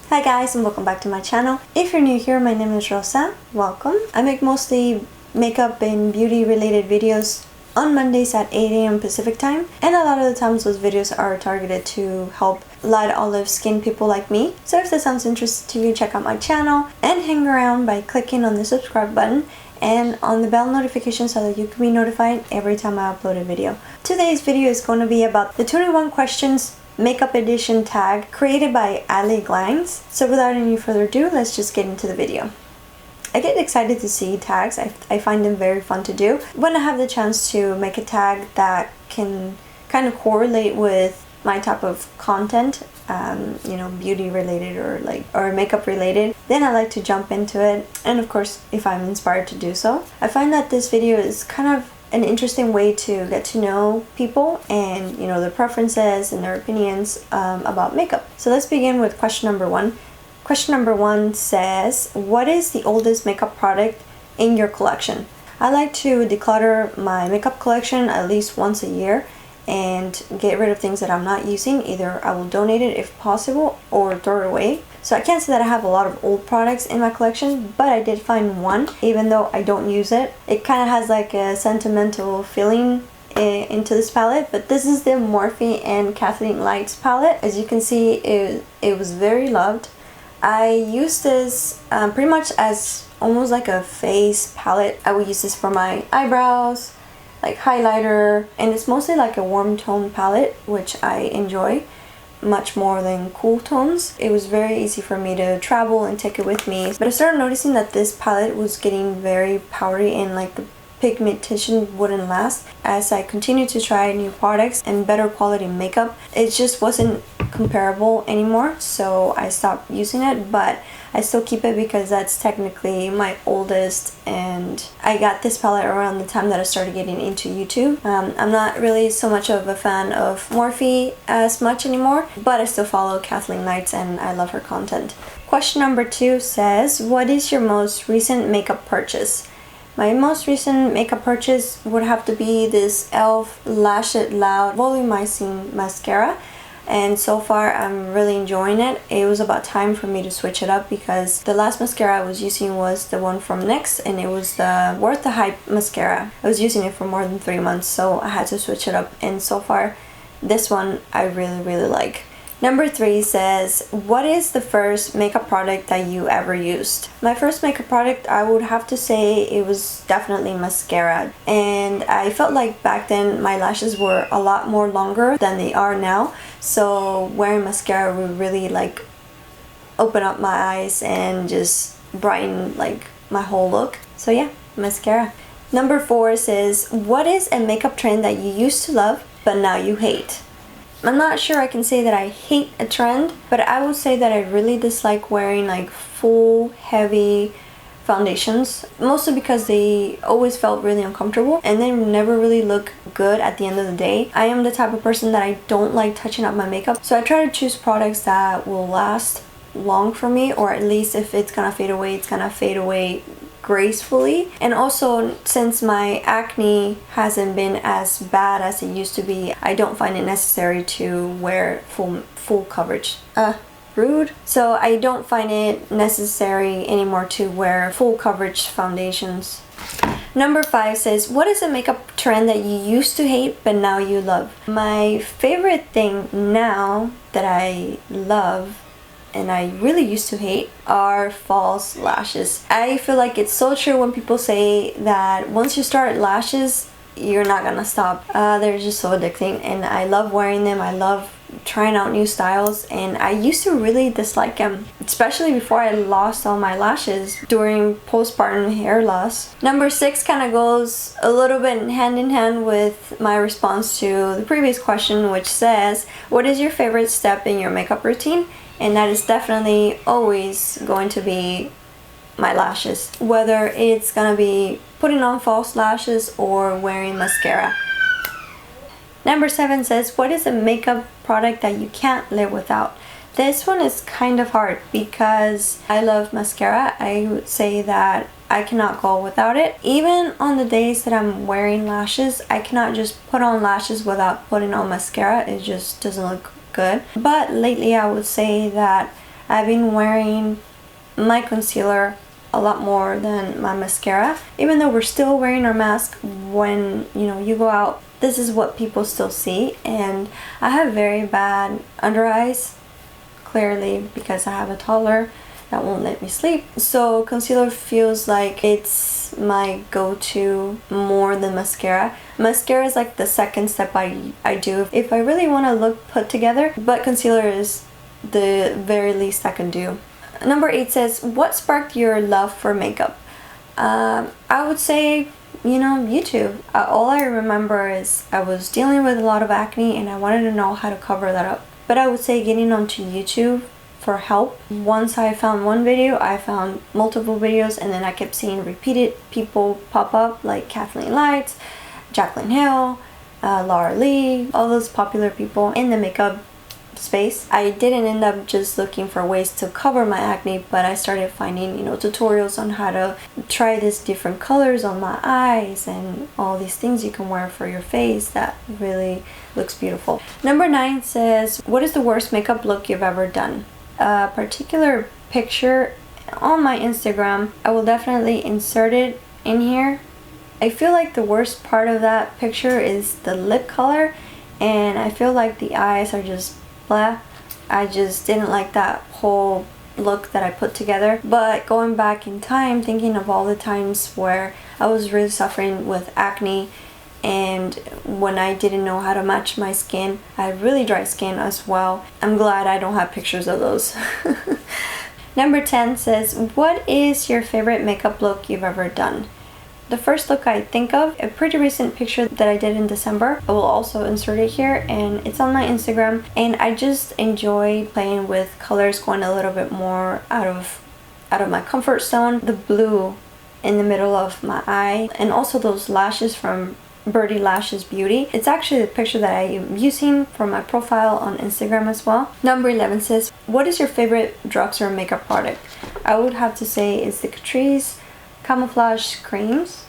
Hi guys, and welcome back to my channel. If you're new here, my name is Rosa. Welcome. I make mostly makeup and beauty related videos on Mondays at 8 a.m. Pacific time, and a lot of the times those videos are targeted to help light olive skin people like me. So if this sounds interesting to you, check out my channel and hang around by clicking on the subscribe button and on the bell notification so that you can be notified every time I upload a video. Today's video is going to be about the 21 questions makeup edition tag created by Allie Glines. So without any further ado, let's just get into the video. I get excited to see tags. I find them very fun to do. When I have the chance to make a tag that can kind of correlate with my type of content, beauty related or makeup related, then I like to jump into it, and of course if I'm inspired to do so. I find that this video is kind of an interesting way to get to know people and their preferences and their opinions about makeup. So let's begin with question number one. Question number one says, what is the oldest makeup product in your collection? I like to declutter my makeup collection at least once a year and get rid of things that I'm not using. Either I will donate it if possible or throw it away. So I can't say that I have a lot of old products in my collection, but I did find one, even though I don't use it. It kind of has like a sentimental feeling into this palette, but this is the Morphe and Kathleen Lights palette. As you can see, it was very loved. I use this pretty much as almost like a face palette. I would use this for my eyebrows, like highlighter, and it's mostly like a warm tone palette, which I enjoy much more than cool tones. It was very easy for me to travel and take it with me, but I started noticing that this palette was getting very powdery and like the pigmentation wouldn't last. As I continued to try new products and better quality makeup, it just wasn't comparable anymore, so I stopped using it, but I still keep it because that's technically my oldest, and I got this palette around the time that I started getting into YouTube. I'm not really so much of a fan of Morphe as much anymore, but I still follow Kathleen Lights and I love her content. Question number two says, what is your most recent makeup purchase? My most recent makeup purchase would have to be this e.l.f. Lash It Loud Volumizing Mascara. And so far I'm really enjoying it. It was about time for me to switch it up because the last mascara I was using was the one from NYX, and it was the Worth the Hype mascara. I was using it for more than 3 months, so I had to switch it up, and so far this one I really like. Number three says, what is the first makeup product that you ever used? My first makeup product, I would have to say it was definitely mascara. And I felt like back then my lashes were a lot more longer than they are now. So wearing mascara would really like open up my eyes and just brighten like my whole look. So yeah, mascara. Number four says, what is a makeup trend that you used to love but now you hate? I'm not sure I can say that I hate a trend, but I would say that I really dislike wearing like full heavy foundations, mostly because they always felt really uncomfortable and they never really look good at the end of the day. I am the type of person that I don't like touching up my makeup, so I try to choose products that will last long for me, or at least if it's gonna fade away, it's gonna fade away gracefully. And also, since my acne hasn't been as bad as it used to be, I don't find it necessary to wear full coverage. Rude. So I don't find it necessary anymore to wear full coverage foundations. Number five says, what is a makeup trend that you used to hate but now you love? My favorite thing now that I love and I really used to hate are false lashes. I feel like it's so true when people say that once you start lashes, you're not gonna stop. They're just so addicting, and I love wearing them. I love trying out new styles, and I used to really dislike them, especially before I lost all my lashes during postpartum hair loss. Number six kind of goes a little bit hand in hand with my response to the previous question, which says, what is your favorite step in your makeup routine? And that is definitely always going to be my lashes, whether it's gonna be putting on false lashes or wearing mascara. Number seven says, what is a makeup product that you can't live without? This one is kind of hard because I love mascara. I would say that I cannot go without it. Even on the days that I'm wearing lashes, I cannot just put on lashes without putting on mascara. It just doesn't look good. But lately I would say that I've been wearing my concealer a lot more than my mascara. Even though we're still wearing our mask when, you know, you go out, this is what people still see. And I have very bad under eyes, clearly because I have a toddler that won't let me sleep. So concealer feels like it's my go-to more than mascara. Mascara is like the second step I do if I really want to look put together, but concealer is the very least I can do. Number 8 says, what sparked your love for makeup? I would say, you know, YouTube. All I remember is I was dealing with a lot of acne and I wanted to know how to cover that up. But I would say getting onto YouTube for help. Once I found one video, I found multiple videos, and then I kept seeing repeated people pop up like Kathleen Lights, Jaclyn Hill, Laura Lee, all those popular people in the makeup space. I didn't end up just looking for ways to cover my acne, but I started finding, you know, tutorials on how to try these different colors on my eyes and all these things you can wear for your face that really looks beautiful. Number 9 says, what is the worst makeup look you've ever done? A particular picture on my Instagram, I will definitely insert it in here. I feel like the worst part of that picture is the lip color, and I feel like the eyes are just blah. I just didn't like that whole look that I put together. But going back in time, thinking of all the times where I was really suffering with acne, and when I didn't know how to match my skin, I had really dry skin as well. I'm glad I don't have pictures of those. Number 10 says, what is your favorite makeup look you've ever done? The first look I think of, a pretty recent picture that I did in December. I will also insert it here, and it's on my Instagram. And I just enjoy playing with colors, going a little bit more out of my comfort zone. The blue in the middle of my eye, and also those lashes from Birdie Lashes Beauty. It's actually the picture that I am using for my profile on Instagram as well. Number 11 says, what is your favorite drugstore makeup product? I would have to say it's the Catrice Camouflage Creams.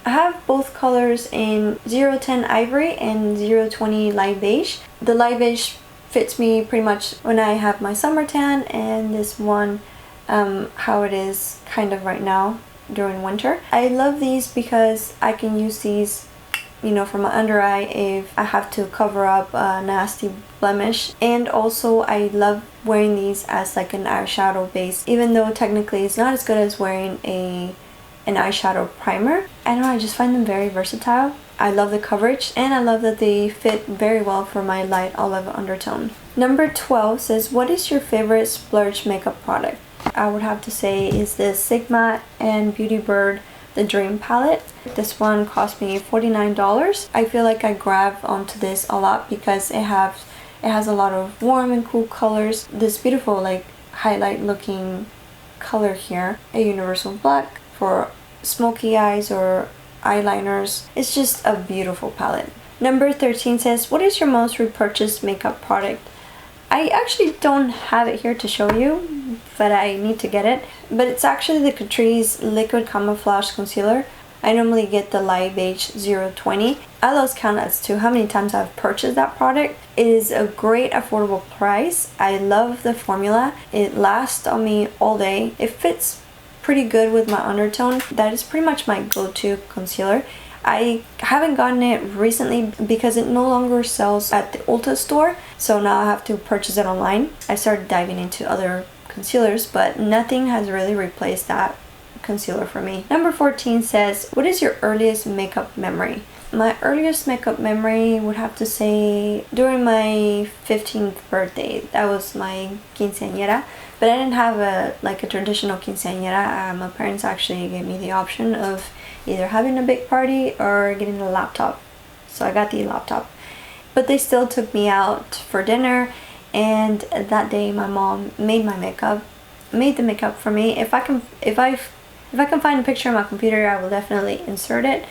I have both colors in 010 Ivory and 020 Light Beige. The Light Beige fits me pretty much when I have my summer tan, and this one how it is kind of right now during winter. I love these because I can use these, you know, for my under eye if I have to cover up a nasty blemish. And also I love wearing these as like an eyeshadow base, even though technically it's not as good as wearing an eyeshadow primer. I don't know, I just find them very versatile. I love the coverage, and I love that they fit very well for my light olive undertone. Number 12 says, what is your favorite splurge makeup product? I would have to say is the Sigma and Beauty Bird the Dream palette. This one cost me $49. I feel like I grab onto this a lot because it has a lot of warm and cool colors. This beautiful like highlight looking color here, a universal black for smoky eyes or eyeliners. It's just a beautiful palette. Number 13 says, what is your most repurchased makeup product? I actually don't have it here to show you, but I need to get it. But it's actually the Catrice Liquid Camouflage Concealer. I normally get the Light Beige 020. I lost count as to how many times I've purchased that product. It is a great affordable price. I love the formula. It lasts on me all day. It fits pretty good with my undertone. That is pretty much my go-to concealer. I haven't gotten it recently because it no longer sells at the Ulta store, so now I have to purchase it online. I started diving into other concealers, but nothing has really replaced that concealer for me. Number 14 says, what is your earliest makeup memory? My earliest makeup memory would have to say during my 15th birthday. That was my quinceañera, but I didn't have a traditional quinceañera. My parents actually gave me the option of either having a big party or getting a laptop. So I got the laptop. But they still took me out for dinner, and that day my mom made the makeup for me. If I can find a picture on my computer, I will definitely insert it.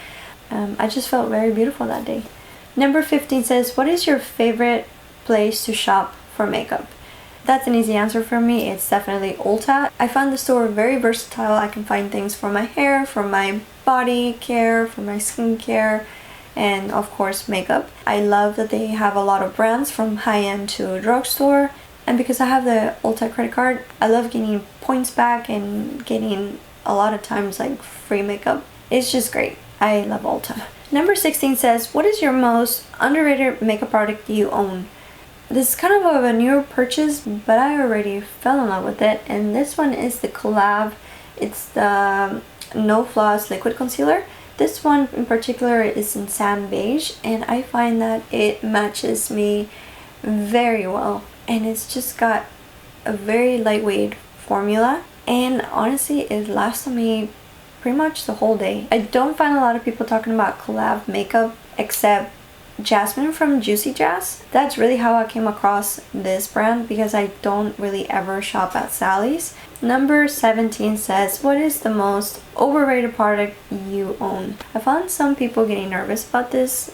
I just felt very beautiful that day. Number 15 says, what is your favorite place to shop for makeup? That's an easy answer for me. It's definitely Ulta. I find the store very versatile. I can find things for my hair, for my body care, for my skincare, and of course makeup. I love that they have a lot of brands from high-end to drugstore. And because I have the Ulta credit card, I love getting points back and getting a lot of times like free makeup. It's just great. I love Ulta. Number 16 says, what is your most underrated makeup product you own? This is kind of a newer purchase, but I already fell in love with it. And this one is the Collab. It's the No Floss Liquid Concealer. This one in particular is in Sand Beige, and I find that it matches me very well. And it's just got a very lightweight formula. And honestly, it lasts on me pretty much the whole day. I don't find a lot of people talking about collab makeup except Jasmine from Juicy Jazz. That's really how I came across this brand, because I don't really ever shop at Sally's. Number 17 says, what is the most overrated product you own? I found some people getting nervous about this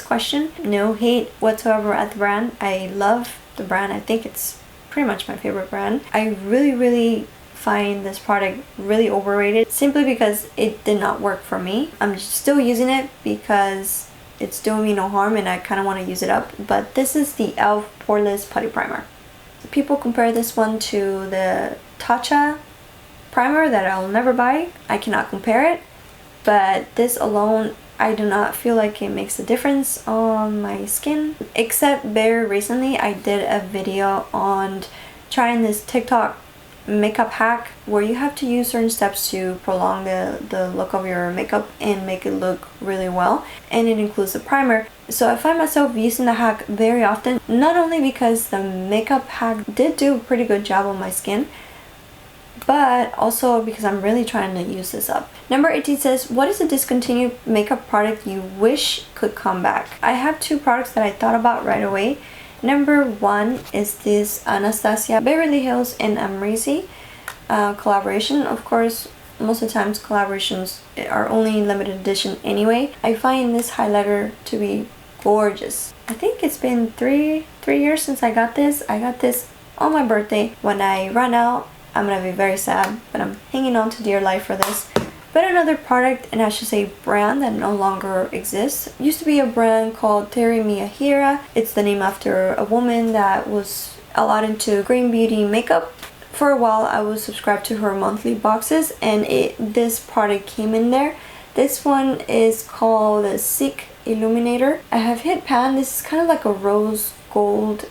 question. No hate whatsoever at the brand. I love the brand. I think it's pretty much my favorite brand. I really find this product really overrated simply because it did not work for me. I'm still using it because it's doing me no harm and I kind of want to use it up. But this is the e.l.f. Poreless Putty Primer. People compare this one to the Tatcha primer that I'll never buy. I cannot compare it. But this alone, I do not feel like it makes a difference on my skin. Except very recently, I did a video on trying this TikTok makeup hack where you have to use certain steps to prolong the look of your makeup and make it look really well, and it includes the primer. So I find myself using the hack very often, not only because the makeup hack did do a pretty good job on my skin, but also because I'm really trying to use this up. Number 18 says, what is a discontinued makeup product you wish could come back? I have two products that I thought about right away. Number 1 is this Anastasia Beverly Hills and Amrezy collaboration. Of course, most of the times collaborations are only limited edition anyway. I find this highlighter to be gorgeous. I think it's been three years since I got this. I got this on my birthday. When I run out, I'm gonna be very sad, but I'm hanging on to dear life for this. But another product, and I should say brand, that no longer exists. Used to be a brand called Terry Miyahira. It's the name after a woman that was a lot into green beauty makeup. For a while I was subscribed to her monthly boxes, and this product came in there. This one is called the Seek Illuminator. I have hit pan. This is kind of like a rose gold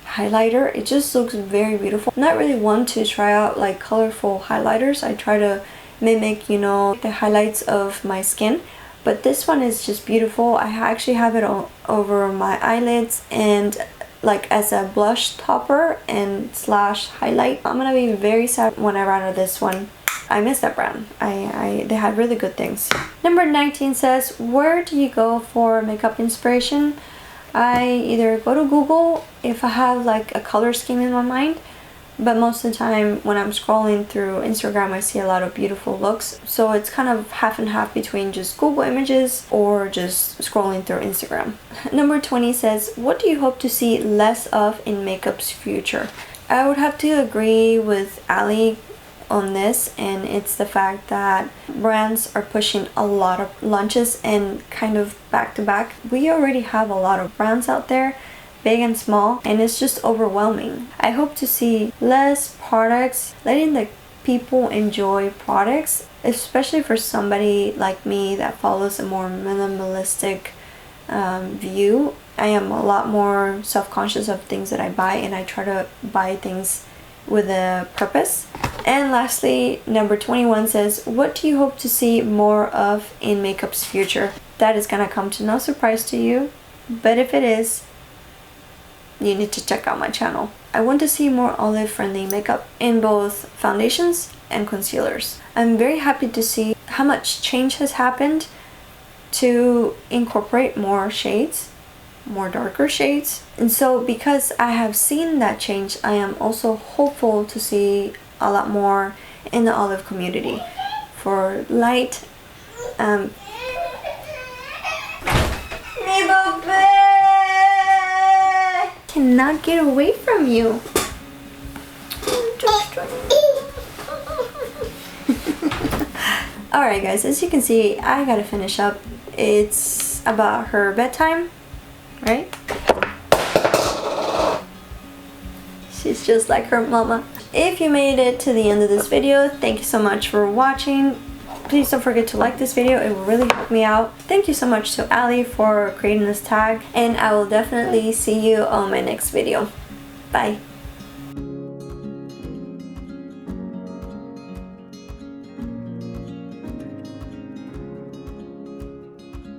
highlighter. It just looks very beautiful. I'm not really one to try out like colorful highlighters. I try to mimic, you know, the highlights of my skin, but this one is just beautiful. I actually have it over my eyelids and like as a blush topper and slash highlight. I'm gonna be very sad when I run out of this one. I miss that brand. They had really good things. Number 19 says, where do you go for makeup inspiration? I either go to Google if I have like a color scheme in my mind, but most of the time when I'm scrolling through Instagram, I see a lot of beautiful looks. So it's kind of half and half between just Google images or just scrolling through Instagram. Number 20 says, what do you hope to see less of in makeup's future? I would have to agree with Allie on this, and it's the fact that brands are pushing a lot of launches and kind of back to back. We already have a lot of brands out there, big and small, and it's just overwhelming. I hope to see less products, letting the people enjoy products, especially for somebody like me that follows a more minimalistic view. I am a lot more self-conscious of things that I buy, and I try to buy things with a purpose. And lastly, number 21 says, what do you hope to see more of in makeup's future? That is gonna come to no surprise to you, but if it is, you need to check out my channel. I want to see more olive friendly makeup in both foundations and concealers. I'm very happy to see how much change has happened to incorporate more shades, more darker shades. And so because I have seen that change, I am also hopeful to see a lot more in the olive community for light. Cannot get away from you. Alright guys, as you can see, I gotta finish up. It's about her bedtime, right? She's just like her mama. If you made it to the end of this video, thank you so much for watching. Please don't forget to like this video, it will really help me out. Thank you so much to Allie for creating this tag, and I will definitely see you on my next video. Bye.